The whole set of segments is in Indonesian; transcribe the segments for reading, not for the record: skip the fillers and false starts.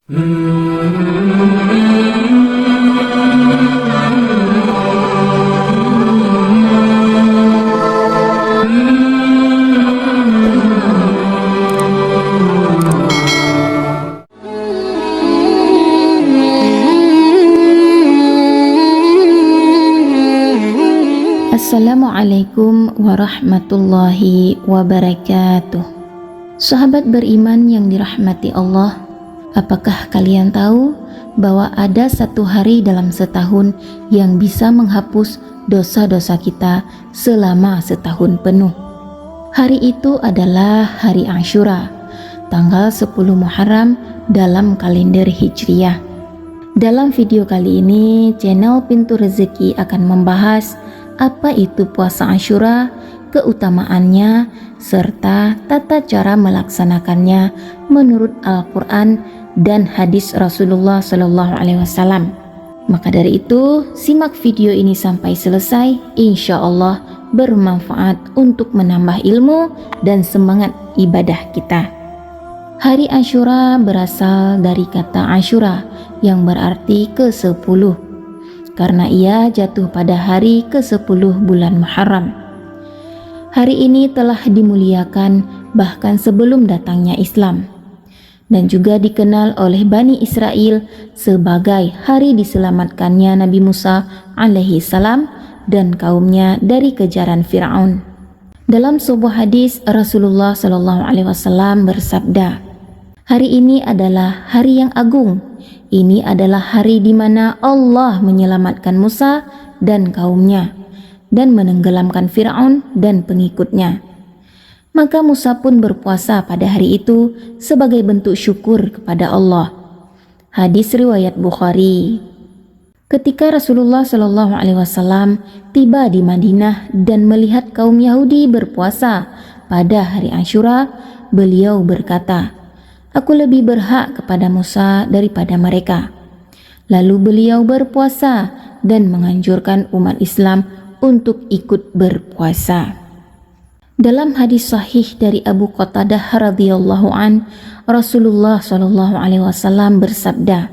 Assalamualaikum warahmatullahi wabarakatuh. Sahabat beriman yang dirahmati Allah, apakah kalian tahu bahwa ada satu hari dalam setahun yang bisa menghapus dosa-dosa kita selama setahun penuh? Hari itu adalah hari Ashura, tanggal 10 Muharram dalam kalender Hijriyah. Dalam video kali ini, channel Pintu Rezeki akan membahas apa itu puasa Ashura, keutamaannya, serta tata cara melaksanakannya menurut Al-Quran dan hadis Rasulullah SAW. Maka dari itu, simak video ini sampai selesai, insya Allah bermanfaat untuk menambah ilmu dan semangat ibadah kita. Hari Ashura berasal dari kata Ashura yang berarti ke-10, karena ia jatuh pada hari ke-10 bulan Muharram. Hari ini telah dimuliakan bahkan sebelum datangnya Islam, dan juga dikenal oleh Bani Israel sebagai hari diselamatkannya Nabi Musa alaihi salam dan kaumnya dari kejaran Fir'aun. Dalam sebuah hadis, Rasulullah SAW bersabda, "Hari ini adalah hari yang agung. Ini adalah hari di mana Allah menyelamatkan Musa dan kaumnya dan menenggelamkan Fir'aun dan pengikutnya." Maka Musa pun berpuasa pada hari itu sebagai bentuk syukur kepada Allah. Hadis riwayat Bukhari. Ketika Rasulullah SAW tiba di Madinah dan melihat kaum Yahudi berpuasa pada hari Ashura, beliau berkata, "Aku lebih berhak kepada Musa daripada mereka." Lalu beliau berpuasa dan menganjurkan umat Islam untuk ikut berpuasa. Dalam hadis sahih dari Abu Qatadah radhiyallahu an, Rasulullah SAW bersabda,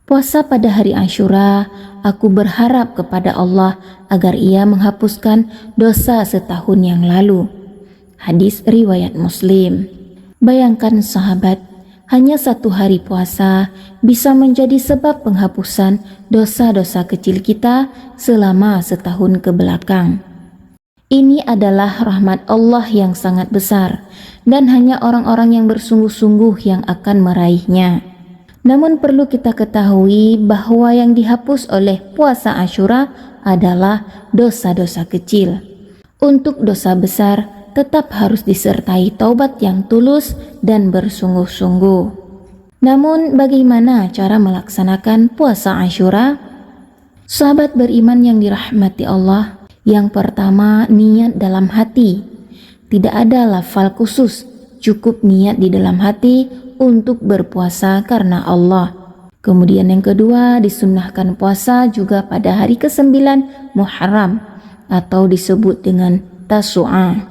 "Puasa pada hari Ashura, aku berharap kepada Allah agar Ia menghapuskan dosa setahun yang lalu." Hadis riwayat Muslim. Bayangkan sahabat, hanya satu hari puasa bisa menjadi sebab penghapusan dosa-dosa kecil kita selama setahun ke belakang. Ini adalah rahmat Allah yang sangat besar, dan hanya orang-orang yang bersungguh-sungguh yang akan meraihnya. Namun perlu kita ketahui bahwa yang dihapus oleh puasa Ashura adalah dosa-dosa kecil. Untuk dosa besar tetap harus disertai taubat yang tulus dan bersungguh-sungguh. Namun bagaimana cara melaksanakan puasa Ashura? Sahabat beriman yang dirahmati Allah, yang pertama, niat dalam hati. Tidak ada lafal khusus, cukup niat di dalam hati untuk berpuasa karena Allah. Kemudian yang kedua, disunnahkan puasa juga pada hari ke-9 Muharram atau disebut dengan Tasu'a.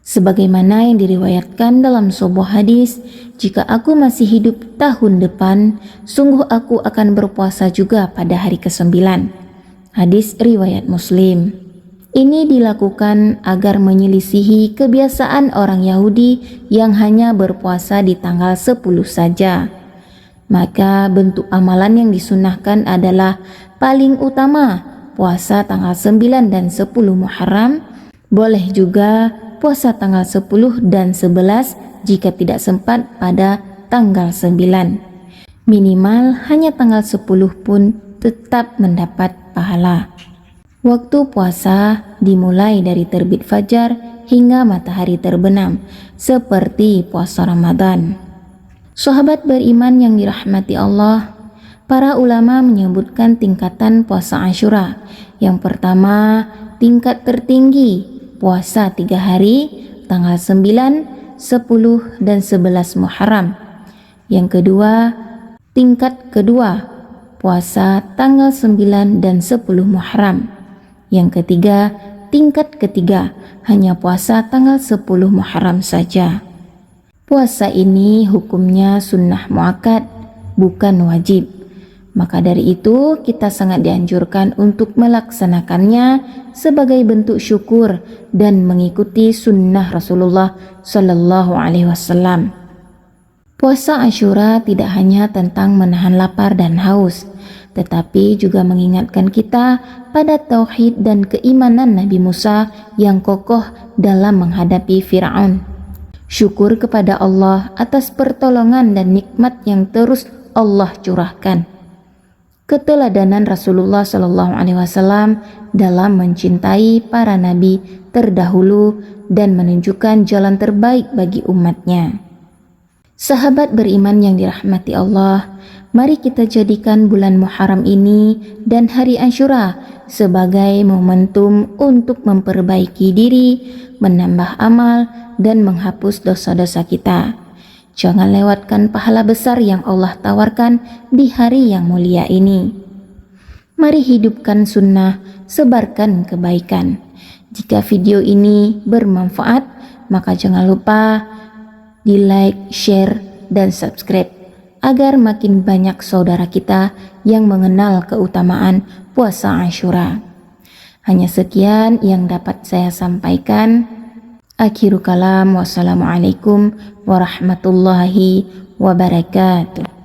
Sebagaimana yang diriwayatkan dalam sebuah hadis, "Jika aku masih hidup tahun depan, sungguh aku akan berpuasa juga pada hari ke-9." Hadis riwayat Muslim. Ini dilakukan agar menyelisihi kebiasaan orang Yahudi yang hanya berpuasa di tanggal 10 saja. Maka bentuk amalan yang disunahkan adalah paling utama puasa tanggal 9 dan 10 Muharram. Boleh juga puasa tanggal 10 dan 11 jika tidak sempat pada tanggal 9. Minimal hanya tanggal 10 pun tetap mendapat pahala. Waktu puasa dimulai dari terbit fajar hingga matahari terbenam, seperti puasa Ramadan. Sahabat beriman yang dirahmati Allah, para ulama menyebutkan tingkatan puasa Ashura. Yang pertama, tingkat tertinggi, puasa 3 hari, tanggal 9, 10, dan 11 Muharram. Yang kedua, tingkat kedua, puasa tanggal 9 dan 10 Muharram. Yang ketiga, tingkat ketiga, hanya puasa tanggal 10 Muharram saja. Puasa ini hukumnya sunnah muakkad, bukan wajib. Maka dari itu kita sangat dianjurkan untuk melaksanakannya sebagai bentuk syukur dan mengikuti sunnah Rasulullah Sallallahu Alaihi Wasallam. Puasa Asyura tidak hanya tentang menahan lapar dan haus, tetapi juga mengingatkan kita pada tauhid dan keimanan Nabi Musa yang kokoh dalam menghadapi Fir'aun. Syukur kepada Allah atas pertolongan dan nikmat yang terus Allah curahkan. Keteladanan Rasulullah Shallallahu Alaihi Wasallam dalam mencintai para nabi terdahulu dan menunjukkan jalan terbaik bagi umatnya. Sahabat beriman yang dirahmati Allah, mari kita jadikan bulan Muharram ini dan hari Asyura sebagai momentum untuk memperbaiki diri, menambah amal, dan menghapus dosa-dosa kita. Jangan lewatkan pahala besar yang Allah tawarkan di hari yang mulia ini. Mari hidupkan sunnah, sebarkan kebaikan. Jika video ini bermanfaat, maka jangan lupa di like, share, dan subscribe agar makin banyak saudara kita yang mengenal keutamaan puasa Asyura. Hanya sekian yang dapat saya sampaikan. Akhiru kalam, wassalamualaikum warahmatullahi wabarakatuh.